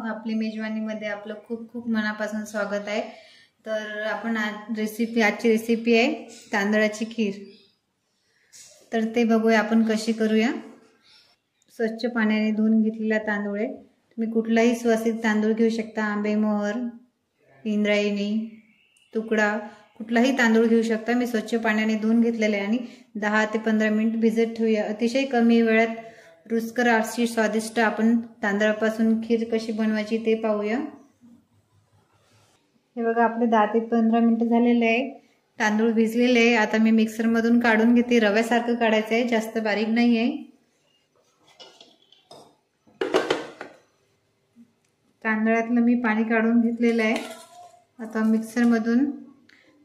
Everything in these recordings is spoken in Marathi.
आपली मेजवानीमध्ये आपलं खूप खूप मनापासून स्वागत आहे। तर आपण आजची रेसिपी आहे तांदळाची खीर। तर ते बघूया आपण कशी करूया। स्वच्छ पाण्याने धुवून घेतलेला तांदूळ आहे। तुम्ही कुठलाही सुवासिक तांदूळ घेऊ शकता, आंबेमोहर, इंद्रायणी, तुकडा, कुठलाही तांदूळ घेऊ शकता। मी स्वच्छ पाण्याने धुवून घेतलेले आणि 10 ते 15 मिनिट भिजत ठेवूया। अतिशय कमी वेळात रुचकर अशी स्वादिष्ट आपण तांदळापासून खीर कशी बनवायची ते पाहूया। हे बघा आपले 10 ते 15 मिनिट झालेले आहे। तांदूळ भिजलेले आहे। आता मी मिक्सर मधून काढून घेते। रव्यासारखं काढायचं आहे, जास्त बारीक नाही आहे। तांदळातलं मी पाणी काढून घेतलेलं आहे। आता मिक्सर मधून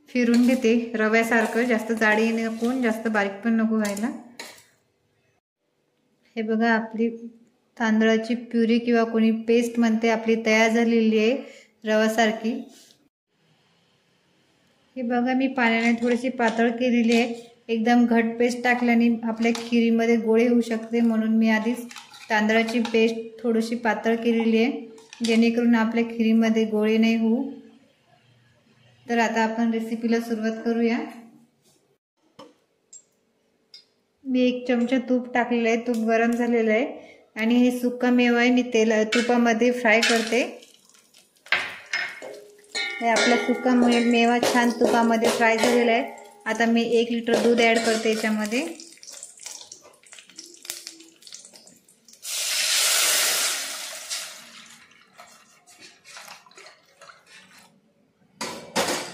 फिरून घेते रव्यासारखं, जास्त जाडी नको जास्त बारीक पण नको व्हायला। हे बघा आपली तांदळाची प्युरी किंवा कोणी पेस्ट म्हणते आपली तयार झालेली आहे रव्यासारखी। हे बघा मी पाण्याने थोडीशी पातळ केलेली आहे। एकदम घट पेस्ट टाकल्याने आपल्या खिरीमध्ये गोळे होऊ शकते, म्हणून मी आधीच तांदळाची पेस्ट थोडीशी पातळ केलेली आहे, जेणेकरून आपल्या खिरीमध्ये गोळे नाही होऊ। तर आता आपण रेसिपीला सुरुवात करूया। मी 1 चमचा तूप टाकलेलं आहे। तूप गरम झालेलं आहे आणि हे सुका मेवा आहे, मी तुपामध्ये फ्राय करते। हे आपला सुका मेवा छान तुपामध्ये फ्राय झालेला आहे। आता मी 1 लिटर दूध ऍड करते याच्यामध्ये।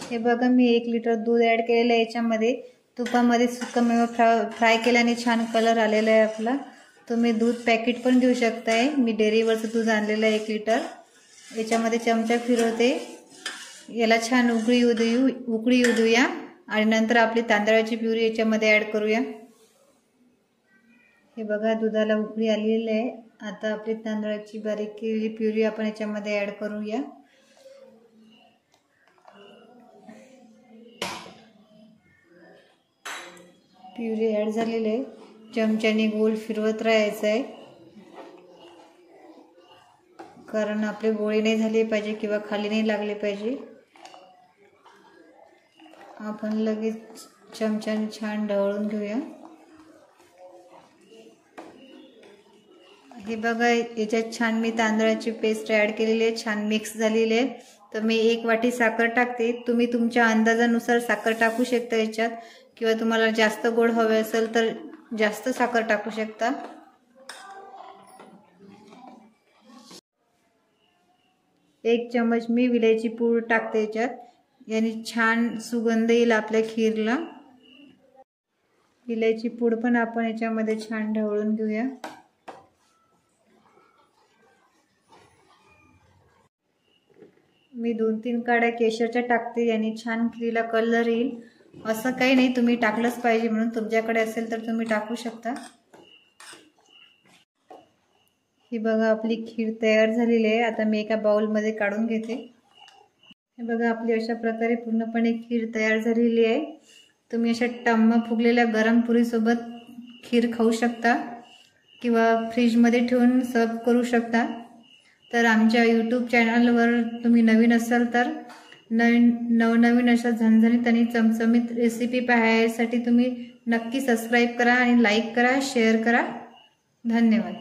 हे बघा मी 1 लिटर दूध ऍड केलेलं आहे याच्यामध्ये। तुपामध्ये सुका मेवा फ्राय केल्याने छान कलर आलेला आहे आपला। तुम्ही दूध पॅकेट पण घेऊ शकताय। मी डेअरीवरचं दूध आणलेलं आहे 1 लिटर। याच्यामध्ये चमचा फिरवते, याला छान उकळी येऊ देऊया आणि नंतर आपली तांदळाची प्युरी याच्यामध्ये ऍड करूया। हे बघा दुधाला उकळी आलेली आहे। आता आपली तांदळाची बारीक केलेली प्युरी आपण याच्यामध्ये ऍड करूया। प्युरी ऍड झालेली आहे। चमच्याने गोल फिरवत राहायचं आहे, कारण आपले गोळे नाही झाले पाहिजे किंवा खाली नाही लागले पाहिजे। आपण लगेच चमच्याने छान ढवळून घेऊया। हे बघा याच्यात छान मी तांदळाची पेस्ट ऍड केलेली आहे, छान मिक्स झालेली आहे। तर मी 1 वाटी साखर टाकते। तुम्ही तुमच्या अंदाजानुसार साखर टाकू शकता याच्यात, किंवा तुम्हाला जास्त गोड हवे असेल तर जास्त साखर टाकू शकता। एक चम्मच मी विलायची पूड टाकते याच्यात, याने छान सुगंध येईल आपल्या खीरला। विलायची पूड पण आपण याच्यामध्ये छान ढवळून घेऊया। मी 2-3 काड्या केशरच्या टाकते, याने छान खीरीला कलर येईल। असं काही नाही तुम्ही टाकलंच पाहिजे म्हणून, तुमच्याकडे असेल तर तुम्ही टाकू शकता। ही बघा आपली खीर तयार झालेली आहे। आता मी एका बाउलमध्ये काढून घेते। हे बघा आपली अशा प्रकारे पूर्णपणे खीर तयार झालेली आहे। तुम्ही अशा टम्म फुगलेल्या गरम पुरी सोबत खीर खाऊ शकता किंवा फ्रीजमध्ये ठेवून सर्व करू शकता। तर आमच्या यूट्यूब चॅनलवर तुम्ही नवीन असाल तर नवनवीन अशा झणझणीत आणि चमचमीत रेसिपी पाहण्यासाठी तुम्ही नक्की सबस्क्राईब करा आणि लाईक करा, शेअर करा। धन्यवाद।